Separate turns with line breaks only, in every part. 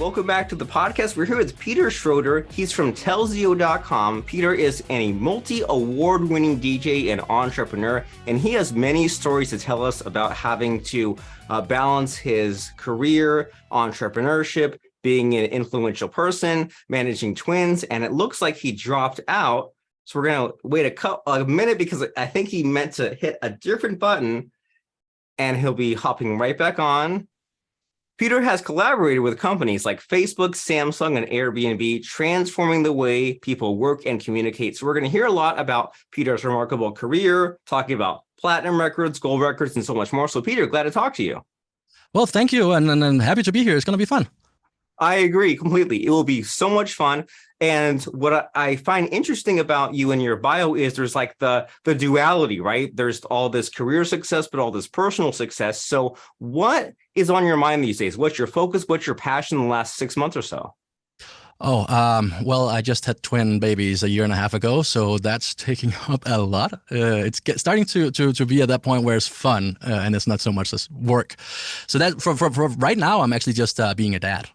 welcome back to the podcast. We're here with Peter Schroeder. He's from Telzio.com. Peter is a multi-award-winning DJ and entrepreneur, and he has many stories to tell us about having to balance his career, entrepreneurship, being an influential person, managing twins, and it looks like he dropped out. So we're going to wait a minute because I think he meant to hit a different button, and he'll be hopping right back on. Peter has collaborated with companies like Facebook, Samsung, and Airbnb, transforming the way people work and communicate. So we're going to hear a lot about Peter's remarkable career, talking about platinum records, gold records, and so much more. So Peter, glad to talk to you.
Well, thank you, and happy to be here. It's going to be fun.
I agree completely. It will be so much fun. And what I find interesting about you and your bio is there's like the duality, right? There's all this career success, but all this personal success. So what is on your mind these days? What's your focus? What's your passion in the last 6 months or so?
Well, I just had twin babies a year and a half ago, so that's taking up a lot. It's starting to be at that point where it's fun, and it's not so much as work. So that for right now, I'm actually just being a dad.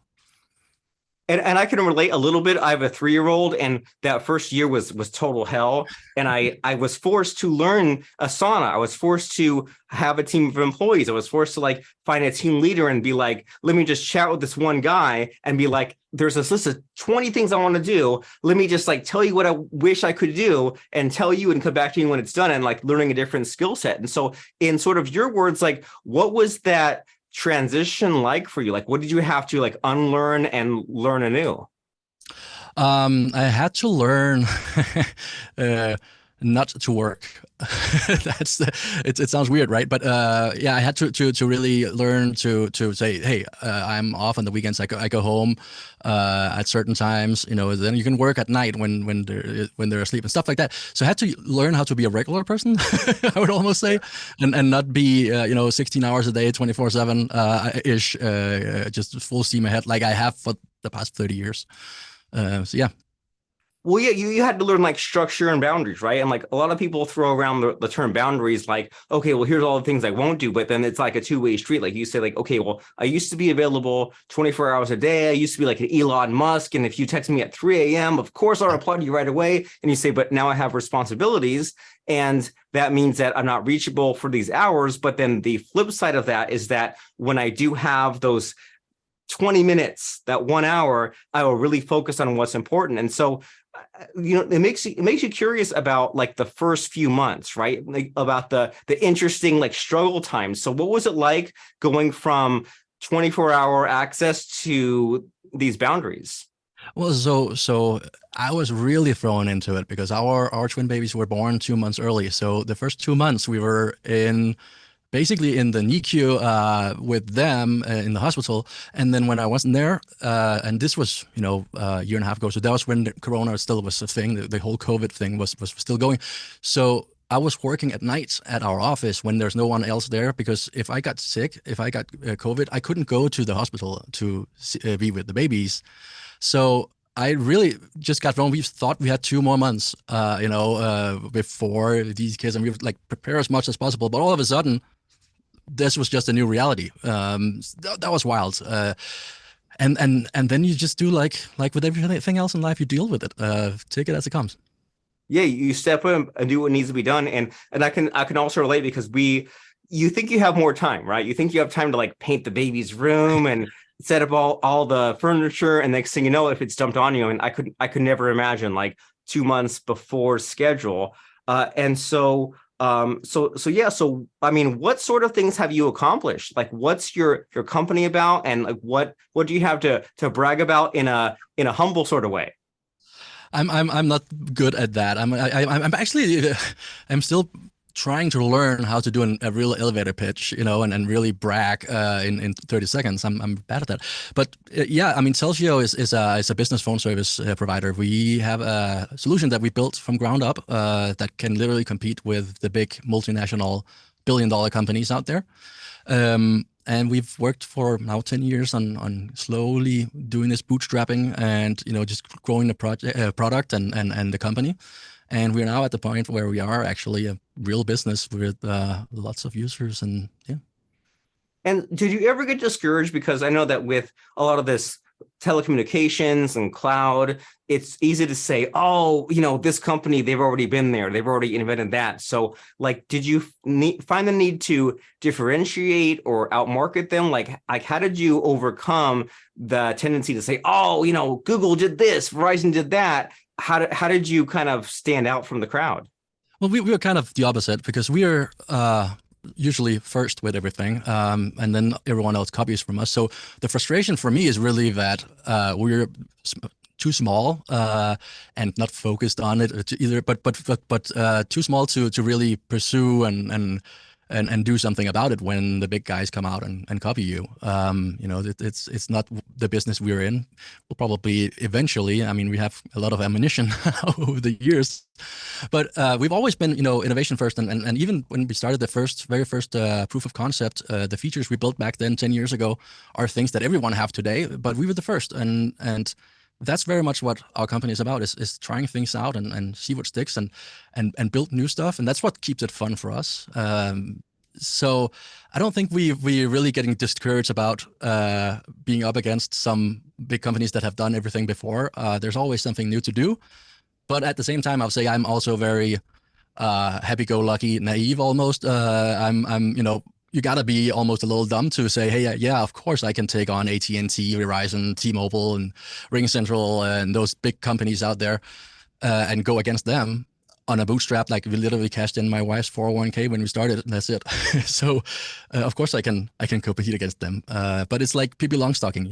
And I can relate a little bit. I have a 3-year-old, and that first year was total hell. And I was forced to learn Asana. I was forced to have a team of employees. I was forced to like find a team leader and be like, let me just chat with this one guy and be like, there's this list of 20 things I want to do. Let me just like tell you what I wish I could do and tell you and come back to you when it's done, and like learning a different skill set. And so in sort of your words, like what was that transition like for you? Like, what did you have to like unlearn and learn anew?
I had to learn not to work. It sounds weird, right? But yeah, I had to really learn to say, hey, I'm off on the weekends. I go home at certain times. You know, then you can work at night when they're asleep and stuff like that. So I had to learn how to be a regular person. I would almost say, and not be 16 hours a day, 24/7 ish, just full steam ahead like I have for the past 30 years. So yeah.
Well, yeah, you had to learn like structure and boundaries, right? And like a lot of people throw around the term boundaries like, okay, well, here's all the things I won't do. But then it's like a two-way street. Like you say, like, okay, well, I used to be available 24 hours a day. I used to be like an Elon Musk. And if you text me at 3 a.m., of course, I'll reply to you right away. And you say, but now I have responsibilities. And that means that I'm not reachable for these hours. But then the flip side of that is that when I do have those 20 minutes, that 1 hour, I will really focus on what's important. And so, it makes you curious about like the first few months, right? Like about the interesting like struggle times. So what was it like going from 24-hour access to these boundaries?
Well, so I was really thrown into it because our twin babies were born 2 months early. So the first 2 months we were basically in the NICU with them in the hospital. And then when I wasn't there, and this was, a year and a half ago. So that was when the Corona still was a thing. The whole COVID thing was still going. So I was working at night at our office when there's no one else there, because if I got sick, if I got COVID, I couldn't go to the hospital to be with the babies. So I really just got wrong. We thought we had 2 more months, before these kids, and we would like prepare as much as possible. But all of a sudden, this was just a new reality. That was wild. And then you just do like with everything else in life, you deal with it. Take it as it comes.
Yeah, you step in and do what needs to be done. And I can also relate because you think you have more time, right? You think you have time to like paint the baby's room and set up all the furniture, and next thing you know, if it's dumped on you, and I could never imagine like 2 months before schedule. So I mean, what sort of things have you accomplished? Like, what's your company about, and like what do you have to brag about in a humble sort of way?
I'm not good at that. I'm actually I'm still trying to learn how to do a real elevator pitch, and really brag in 30 seconds. I'm bad at that. But yeah, I mean, Telzio is a business phone service provider. We have a solution that we built from ground up that can literally compete with the big multinational billion-dollar companies out there. And we've worked for now 10 years on slowly doing this bootstrapping and, just growing the product and the company. And we're now at the point where we are actually a real business with lots of users, and yeah.
And did you ever get discouraged? Because I know that with a lot of this telecommunications and cloud, it's easy to say, oh, this company, they've already been there, they've already invented that. So like, did you find the need to differentiate or outmarket them? Like how did you overcome the tendency to say, oh, Google did this, Verizon did that? How did you kind of stand out from the crowd?
Well, we were kind of the opposite because we are usually first with everything, and then everyone else copies from us. So the frustration for me is really that we're too small and not focused on it either, but too small to really pursue and do something about it when the big guys come out and copy you. It's not the business we're in. We'll probably eventually. I mean, we have a lot of ammunition over the years, but we've always been, innovation first, and even when we started the very first proof of concept, the features we built back then 10 years ago are things that everyone have today, but we were the first, and that's very much what our company is about, is trying things out and see what sticks and build new stuff, and that's what keeps it fun for us. So I don't think we're really getting discouraged about being up against some big companies that have done everything before. There's always something new to do. But at the same time, I'll say I'm also very happy-go-lucky, naive almost. You gotta be almost a little dumb to say, hey, yeah, of course I can take on AT&T, Verizon, T-Mobile, and RingCentral, and those big companies out there, and go against them on a bootstrap. Like, we literally cashed in my wife's 401k when we started, and that's it. So, of course I can compete against them. But it's like Pippi Longstocking.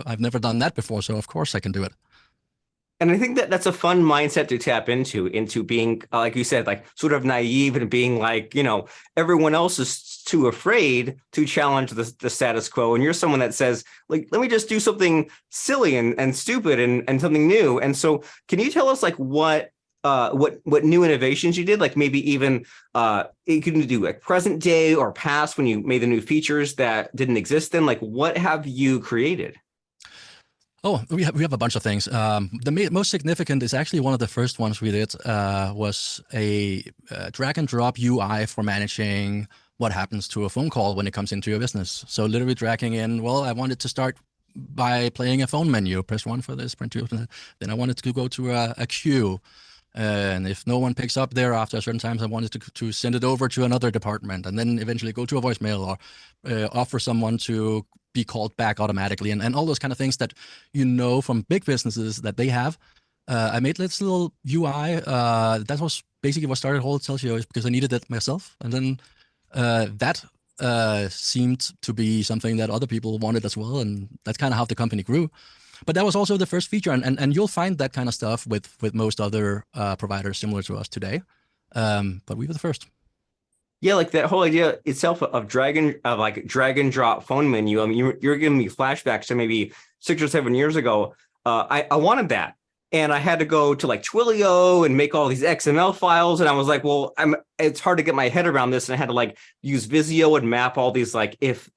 I've never done that before, so of course I can do it.
And I think that that's a fun mindset to tap into being, like you said, like sort of naive and being like, everyone else is too afraid to challenge the status quo. And you're someone that says, like, let me just do something silly and stupid and something new. And so can you tell us like what new innovations you did? Like maybe even you can do like present day or past when you made the new features that didn't exist then. Like what have you created?
Oh, we have a bunch of things. The most significant is actually one of the first ones we did was a drag and drop UI for managing what happens to a phone call when it comes into your business. So literally dragging in, well, I wanted to start by playing a phone menu, press one for this, print two, then I wanted to go to a queue. And if no one picks up there after a certain times, I wanted to send it over to another department and then eventually go to a voicemail or offer someone to be called back automatically and all those kind of things that from big businesses that they have. I made this little UI. That was basically what started whole Telzio, is because I needed it myself. And then that seemed to be something that other people wanted as well. And that's kind of how the company grew. But that was also the first feature. And you'll find that kind of stuff with most other providers similar to us today. But we were the first.
Yeah, like that whole idea itself of drag and drop phone menu. I mean, you're giving me flashbacks to maybe 6 or 7 years ago. I wanted that, and I had to go to like Twilio and make all these XML files, and I was like, well, it's hard to get my head around this, and I had to like use Visio and map all these if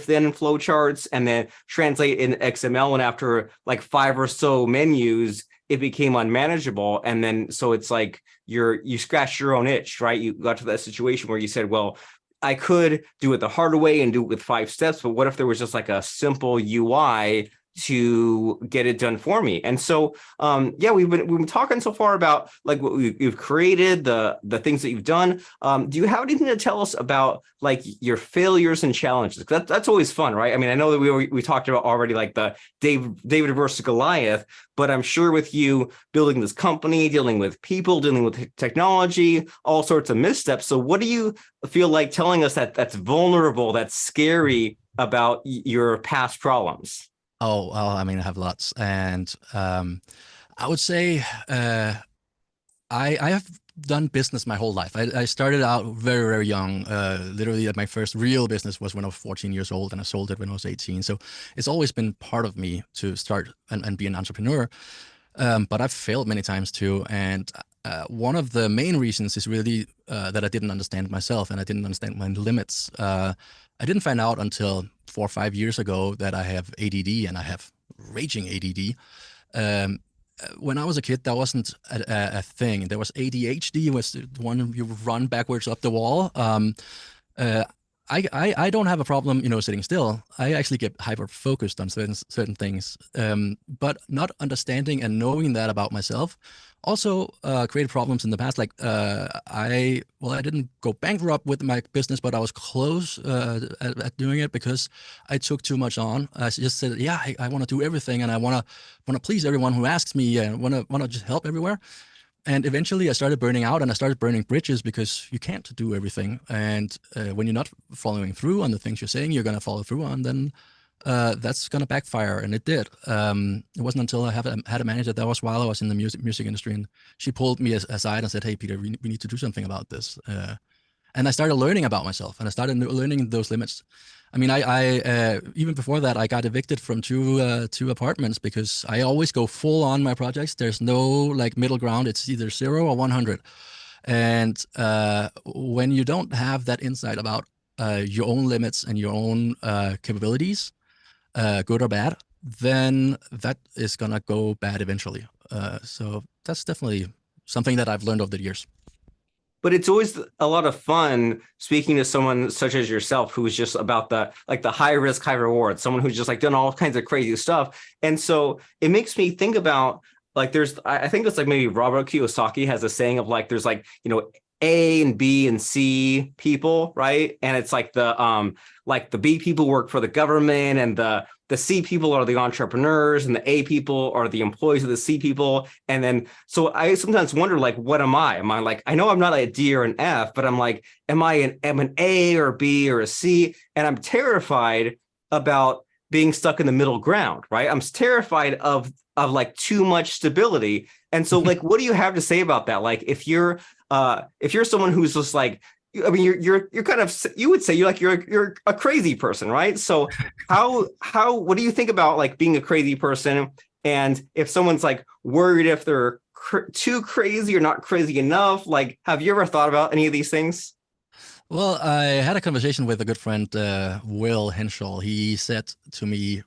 then flow charts, and then translate in XML. And after like 5 or so menus, it became unmanageable. And then so it's like you scratched your own itch, right? You got to that situation where you said, well, I could do it the harder way and do it with 5 steps, but what if there was just like a simple UI to get it done for me? And so yeah, we've been talking so far about like what you've created, the things that you've done. Do you have anything to tell us about like your failures and challenges? Because that's always fun, right? I mean, I know that we talked about already like the David versus Goliath, but I'm sure with you building this company, dealing with people, dealing with technology, all sorts of missteps. So what do you feel like telling us that's vulnerable, that's scary about your past problems?
Oh, well, I mean, I have lots. And I would say I have done business my whole life. I started out very, very young. Literally, my first real business was when I was 14 years old, and I sold it when I was 18. So it's always been part of me to start and be an entrepreneur. But I've failed many times too. And one of the main reasons is really that I didn't understand myself and I didn't understand my limits. I didn't find out until 4 or 5 years ago that I have ADD, and I have raging ADD. Um, when I was a kid, that wasn't a thing. There was ADHD, was the one you run backwards up the wall. Uh, I don't have a problem, sitting still. I actually get hyper focused on certain things. But not understanding and knowing that about myself also created problems in the past. Like I didn't go bankrupt with my business, but I was close at doing it because I took too much on. I just said, yeah, I want to do everything, and I want to please everyone who asks me, and want to just help everywhere. And eventually I started burning out, and I started burning bridges because you can't do everything. And when you're not following through on the things you're saying you're going to follow through on, then that's going to backfire. And it did. It wasn't until I had a manager, that was while I was in the music industry. And she pulled me aside and said, hey, Peter, we need to do something about this. And I started learning about myself, and I started learning those limits. I mean, I even before that, I got evicted from two apartments because I always go full on my projects. There's no like middle ground. It's either 0 or 100. And when you don't have that insight about your own limits and your own capabilities, good or bad, then that is gonna go bad eventually. So that's definitely something that I've learned over the years.
But it's always a lot of fun speaking to someone such as yourself, who's just about the high risk, high reward, someone who's just like done all kinds of crazy stuff. And so it makes me think about like I think it's like maybe Robert Kiyosaki has a saying of like there's like, A and B and C people, right? And it's like the B people work for the government, and the C people are the entrepreneurs, and the A people are the employees of the C people. And then, so I sometimes wonder, like, what am I? Am I like, I know I'm not a D or an F, but I'm like, am an A or a B or a C? And I'm terrified about being stuck in the middle ground, right? I'm terrified of like too much stability. And so like, what do you have to say about that? Like, if you're someone who's just like, I mean, you're kind of, you would say you're a crazy person, right? So what do you think about like being a crazy person? And if someone's like worried if they're too crazy or not crazy enough, like, have you ever thought about any of these things?
Well, I had a conversation with a good friend, Will Henschel. He said to me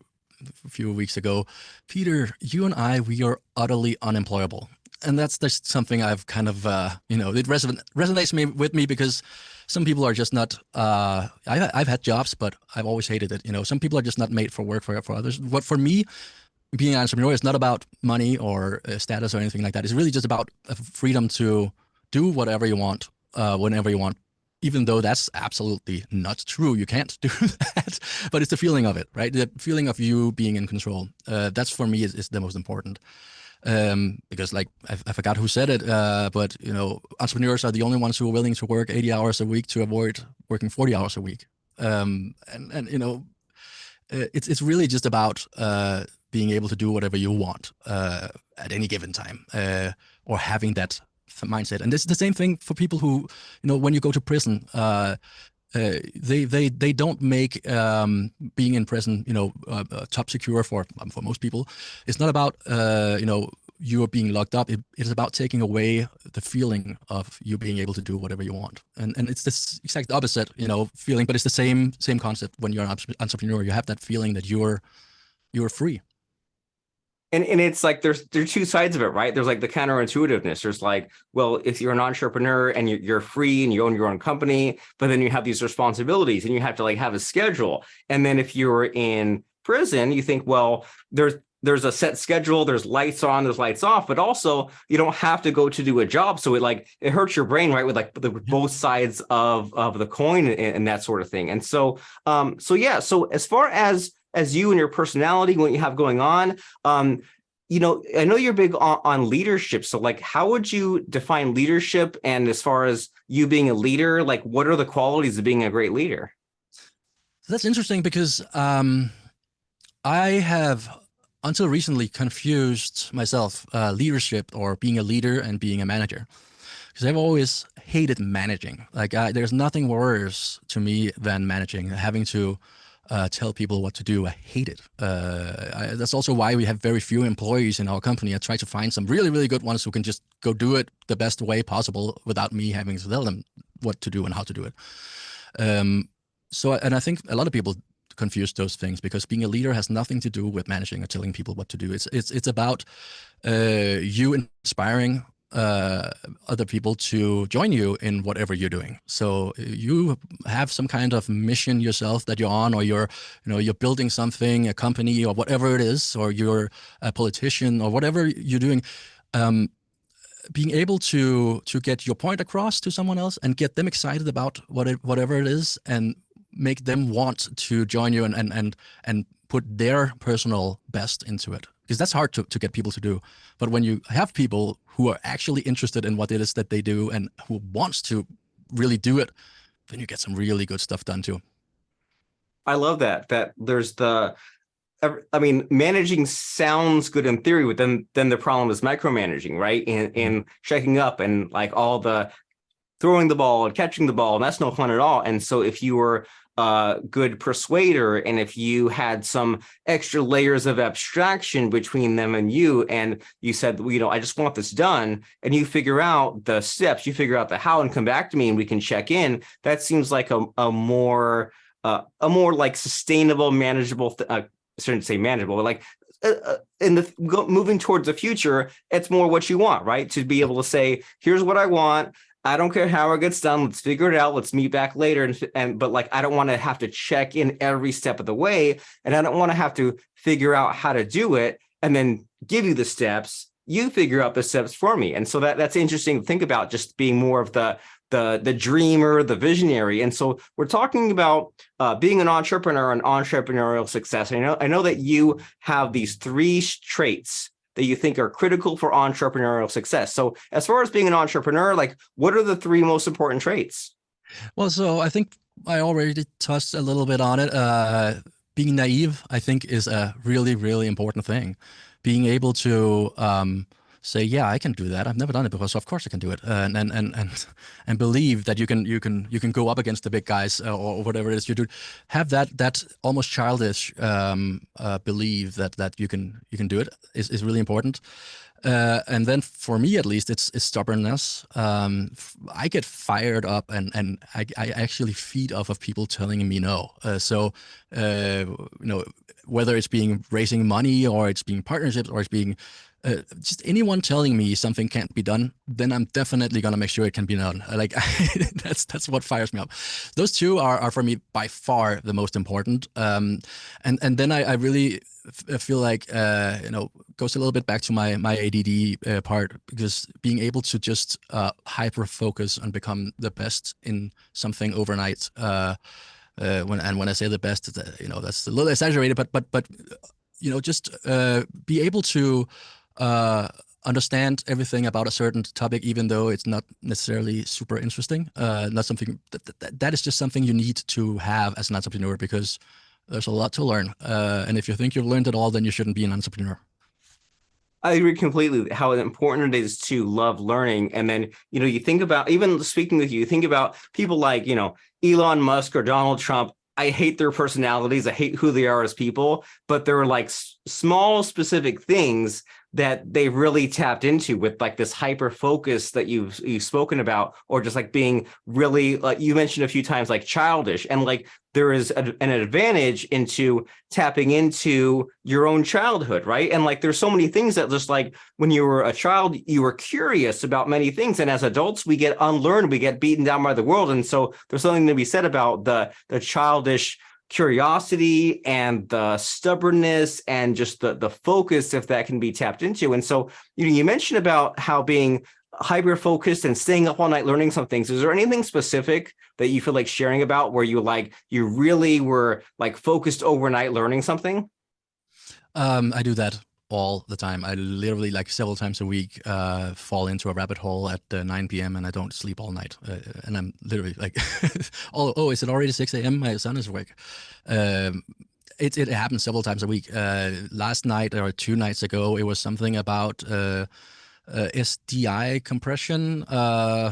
a few weeks ago, Peter, you and we are utterly unemployable. And that's just something I've kind of, it resonates with me because some people are just not, I've had jobs, but I've always hated it. Some people are just not made for work for others. But for me, being an entrepreneur is not about money or status or anything like that. It's really just about freedom to do whatever you want, whenever you want, even though that's absolutely not true. You can't do that, but it's the feeling of it, right? The feeling of you being in control. That's for me is the most important. Because like I forgot who said it, but entrepreneurs are the only ones who are willing to work 80 hours a week to avoid working 40 hours a week. And it's really just about being able to do whatever you want at any given time, or having that mindset. And this is the same thing for people who, when you go to prison, they don't make being in prison, top secure for most people. It's not about you are being locked up. It is about taking away the feeling of you being able to do whatever you want. And it's this exact opposite, feeling, but it's the same concept. When you're an entrepreneur, you have that feeling that you're free.
And it's like there's two sides of it, right? There's like the counterintuitiveness. There's like, well, if you're an entrepreneur and you're free and you own your own company, but then you have these responsibilities and you have to like have a schedule. And then if you're in prison, you think, well, there's a set schedule, there's lights on, there's lights off, but also you don't have to go to do a job. So it hurts your brain, right? With like both sides of the coin and that sort of thing. And so so as far as you and your personality, what you have going on, I know you're big on leadership. So like, how would you define leadership? And as far as you being a leader, like what are the qualities of being a great leader?
That's interesting because I have until recently confused myself, leadership or being a leader and being a manager. Because I've always hated managing. Like there's nothing worse to me than managing, having to tell people what to do. I hate it. That's also why we have very few employees in our company. I try to find some really, really good ones who can just go do it the best way possible without me having to tell them what to do and how to do it. And I think a lot of people confuse those things because being a leader has nothing to do with managing or telling people what to do. It's about you inspiring other people to join you in whatever you're doing. So you have some kind of mission yourself that you're on, or you're building something, a company, or whatever it is, or you're a politician, or whatever you're doing. Um, Being able to get your point across to someone else and get them excited about whatever it is, and make them want to join you, and put their personal best into it, because that's hard to get people to do. But when you have people who are actually interested in what it is that they do and who wants to really do it, then you get some really good stuff done too.
I love that there's I mean, managing sounds good in theory, but then the problem is micromanaging, right? And checking up and like all the throwing the ball and catching the ball, and that's no fun at all. And so if you were a good persuader, and if you had some extra layers of abstraction between them and you said, well, I just want this done, and you figure out the steps, you figure out the how, and come back to me and we can check in. That seems like a more like sustainable, manageable. I shouldn't say manageable, but like moving towards the future, it's more what you want, right? To be able to say, here's what I want. I don't care how it gets done. Let's figure it out. Let's meet back later. But like, I don't want to have to check in every step of the way. And I don't want to have to figure out how to do it and then give you the steps. You figure out the steps for me. And so that's interesting to think about, just being more of the dreamer, the visionary. And so we're talking about being an entrepreneur and entrepreneurial success. I know that you have these 3 traits that you think are critical for entrepreneurial success. So as far as being an entrepreneur, like, what are the 3 most important traits?
Well, so I think I already touched a little bit on it. Being naive, I think, is a really, really important thing. Being able to say, yeah, I can do that. I've never done it before, so of course I can do it, and believe that you can go up against the big guys, or whatever it is you do. Have that almost childish belief that you can do it is really important. And then for me, at least, it's stubbornness. I get fired up, and I actually feed off of people telling me no. Whether it's being raising money, or it's being partnerships, or it's being just anyone telling me something can't be done, then I'm definitely gonna make sure it can be done. Like that's what fires me up. Those 2 are for me by far the most important. And then I really feel like goes a little bit back to my ADD part, because being able to just hyper focus and become the best in something overnight. When I say the best, that's a little exaggerated, but just be able to understand everything about a certain topic, even though it's not necessarily super interesting. Not something that is just something you need to have as an entrepreneur, because there's a lot to learn. And if you think you've learned it all, then you shouldn't be an entrepreneur.
I agree completely how important it is to love learning. And then, you think about, even speaking with you, think about people like, Elon Musk or Donald Trump. I hate their personalities. I hate who they are as people, but there are like small specific things that they really tapped into with like this hyper focus that you've spoken about, or just like being really, like you mentioned a few times, like childish. And like there is an advantage into tapping into your own childhood, right? And like there's so many things that just like when you were a child, you were curious about many things. And as adults, we get unlearned, we get beaten down by the world. And so there's something to be said about the childish curiosity and the stubbornness and just the focus, if that can be tapped into. And so you mentioned about how being hyper focused and staying up all night learning some things. Is there anything specific that you feel like sharing about where you really were like focused overnight learning something?
I do that all the time. I literally, like, several times a week fall into a rabbit hole at 9 p.m. and I don't sleep all night. And I'm literally like, oh, is it already 6 a.m.? My son is awake. It happens several times a week. Last night or 2 nights ago, it was something about SDI compression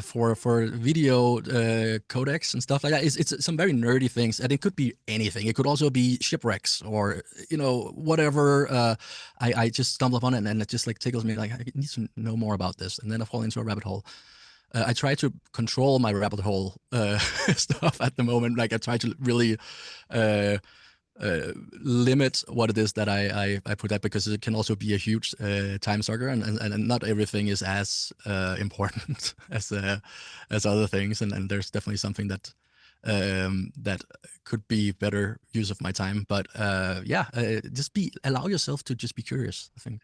for video codecs and stuff like that. It's some very nerdy things, and it could be anything. It could also be shipwrecks or whatever. I just stumble upon it, and it just like tickles me. Like, I need to know more about this, and then I fall into a rabbit hole. I try to control my rabbit hole stuff at the moment. Like, I try to really limit what it is that I put out, because it can also be a huge time sucker, and not everything is as important as other things, and there's definitely something that could be better use of my time. But yeah, just allow yourself to just be curious, I think.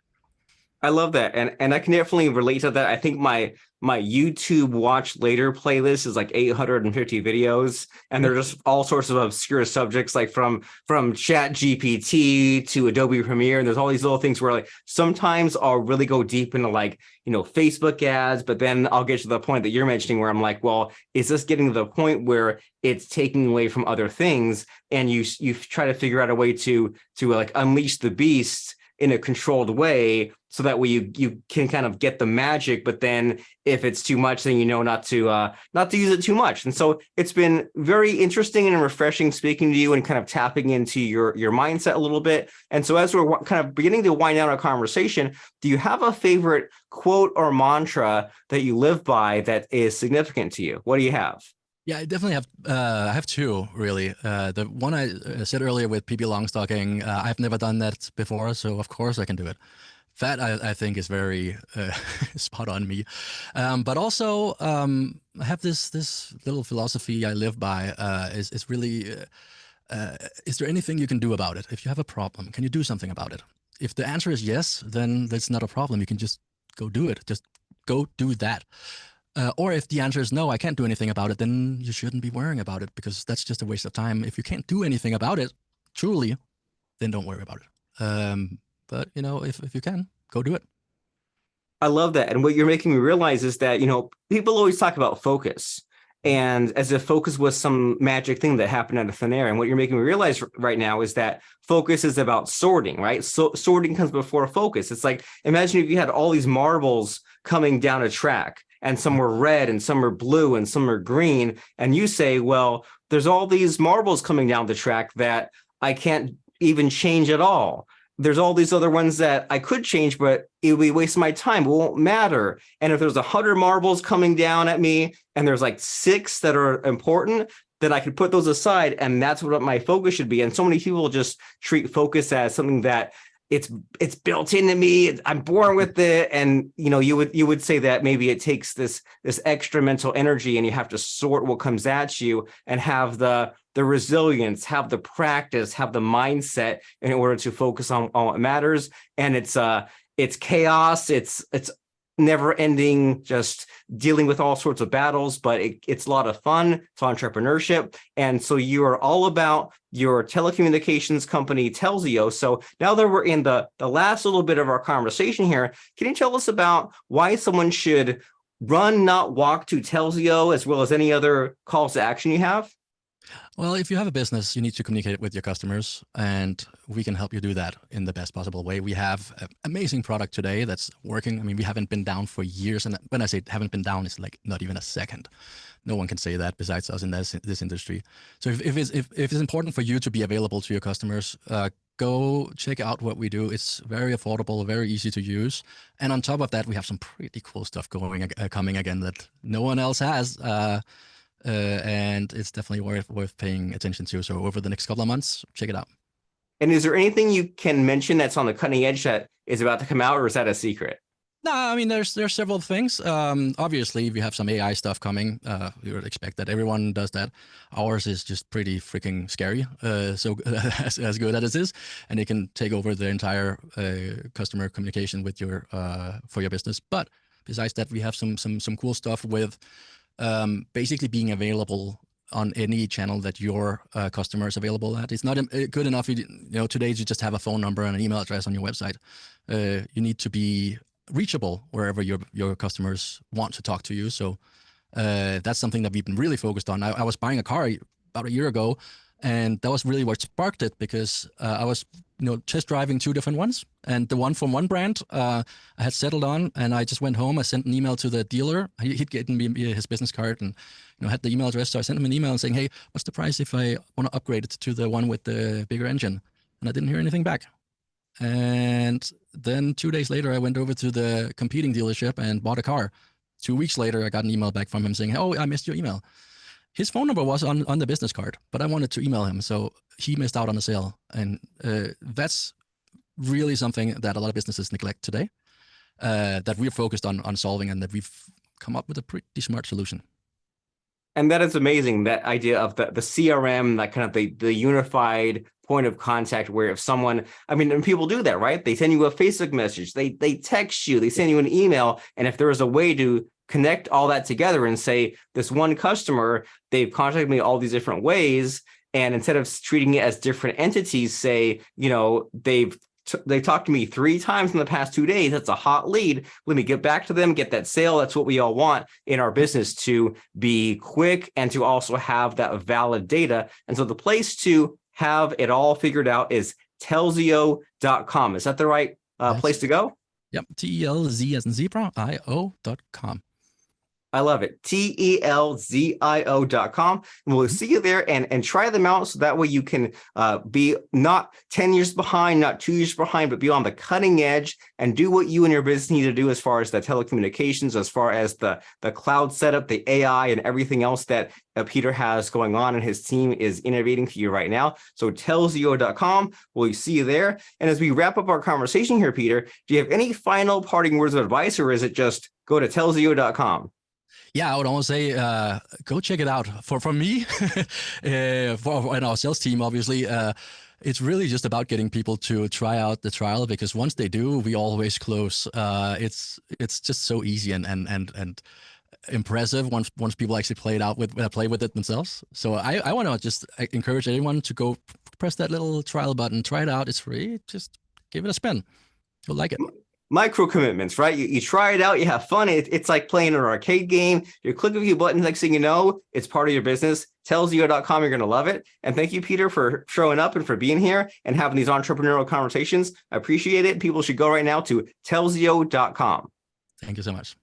I love that, and I can definitely relate to that. I think my YouTube watch later playlist is like 850 videos, and they're just all sorts of obscure subjects, like from Chat GPT to Adobe Premiere, and there's all these little things where like sometimes I'll really go deep into like Facebook ads, but then I'll get to the point that you're mentioning where I'm like, well, is this getting to the point where it's taking away from other things, and you try to figure out a way to like unleash the beast in a controlled way, so that way you can kind of get the magic, but then if it's too much, then not to use it too much. And so it's been very interesting and refreshing speaking to you and kind of tapping into your mindset a little bit. And so as we're kind of beginning to wind down our conversation, do you have a favorite quote or mantra that you live by that is significant to you? What do you have?
Yeah, I definitely have. I have two, really. The one I said earlier with PB Longstocking, I've never done that before, so of course I can do it. That I think is very spot on me. But also, I have this little philosophy I live by. Is really, is there anything you can do about it? If you have a problem, can you do something about it? If the answer is yes, then that's not a problem. You can just go do it. Just go do that. Or if the answer is no, I can't do anything about it, then you shouldn't be worrying about it, because that's just a waste of time. If you can't do anything about it, truly, then don't worry about it. But if you can, go do it.
I love that. And what you're making me realize is that, people always talk about focus, and as if focus was some magic thing that happened out of thin air. And what you're making me realize right now is that focus is about sorting, right? So sorting comes before focus. It's like, imagine if you had all these marbles coming down a track, and some were red and some are blue and some are green. And you say, well, there's all these marbles coming down the track that I can't even change at all. There's all these other ones that I could change, but it would be wasting my time. It won't matter. And if there's 100 marbles coming down at me and there's like 6 that are important, then I could put those aside. And that's what my focus should be. And so many people just treat focus as something that it's built into me. I'm born with it. And you would say that maybe it takes this extra mental energy, and you have to sort what comes at you and have the resilience, have the practice, have the mindset in order to focus on what matters. And it's chaos. It's never ending, just dealing with all sorts of battles, but it's a lot of fun. It's entrepreneurship. And so you are all about your telecommunications company, Telzio. So now that we're in the last little bit of our conversation here, can you tell us about why someone should run, not walk to Telzio, as well as any other calls to action you have?
Well, if you have a business, you need to communicate with your customers, and we can help you do that in the best possible way. We have an amazing product today that's working. I mean, we haven't been down for years. And when I say haven't been down, it's like not even a second. No one can say that besides us in this industry. So if it's important for you to be available to your customers, go check out what we do. It's very affordable, very easy to use. And on top of that, we have some pretty cool stuff coming again that no one else has. And it's definitely worth paying attention to. So over the next couple of months, check it out.
And is there anything you can mention that's on the cutting edge that is about to come out, or is that a secret?
No, I mean there's several things. Obviously, if you have some AI stuff coming, you would expect that everyone does that. Ours is just pretty freaking scary. So as good as it is, and it can take over the entire customer communication with your for your business. But besides that, we have some cool stuff with basically being available on any channel that your customer is available at. It's not good enough. Today you just have a phone number and an email address on your website. You need to be reachable wherever your customers want to talk to you. So that's something that we've been really focused on. I was buying a car about a year ago, and that was really what sparked it, because I was test driving 2 different ones, and the one from one brand I had settled on, and I just went home. I sent an email to the dealer. He'd given me his business card and had the email address. So I sent him an email saying, hey, what's the price if I want to upgrade it to the one with the bigger engine? And I didn't hear anything back. And then 2 days later, I went over to the competing dealership and bought a car. 2 weeks later, I got an email back from him saying, oh, I missed your email. His phone number was on the business card, but I wanted to email him, so he missed out on a sale. And that's really something that a lot of businesses neglect today, that we're focused on solving, and that we've come up with a pretty smart solution.
And that is amazing, that idea of the CRM, that kind of the unified point of contact, where if someone, I mean, and people do that, right? They send you a Facebook message, they text you, they send you an email. And if there is a way to connect all that together and say, this one customer, they've contacted me all these different ways, and instead of treating it as different entities, say, you know, they talked to me 3 times in the past 2 days. That's a hot lead. Let me get back to them, get that sale. That's what we all want in our business, to be quick and to also have that valid data. And so the place to have it all figured out is Telzio.com. Is that the right place to go?
Yep. TELZ as in zebra, IO.com.
I love it. TELZIO.com. And we'll see you there, and try them out, so that way you can be not 10 years behind, not 2 years behind, but be on the cutting edge and do what you and your business need to do as far as the telecommunications, as far as the cloud setup, the AI, and everything else that Peter has going on, and his team is innovating for you right now. So Telzio.com. We'll see you there. And as we wrap up our conversation here, Peter, do you have any final parting words of advice, or is it just go to Telzio.com?
Yeah, I would almost say go check it out. For me, for and our sales team, obviously, it's really just about getting people to try out the trial, because once they do, we always close. It's just so easy and impressive once people actually play with it themselves. So I want to just encourage anyone to go press that little trial button, try it out. It's free. Just give it a spin. You'll like it.
Micro commitments, right? You try it out, you have fun. It's like playing an arcade game. You click a few buttons, next thing you know, it's part of your business. Telzio.com, you're going to love it. And thank you, Peter, for showing up and for being here and having these entrepreneurial conversations. I appreciate it. People should go right now to Telzio.com.
Thank you so much.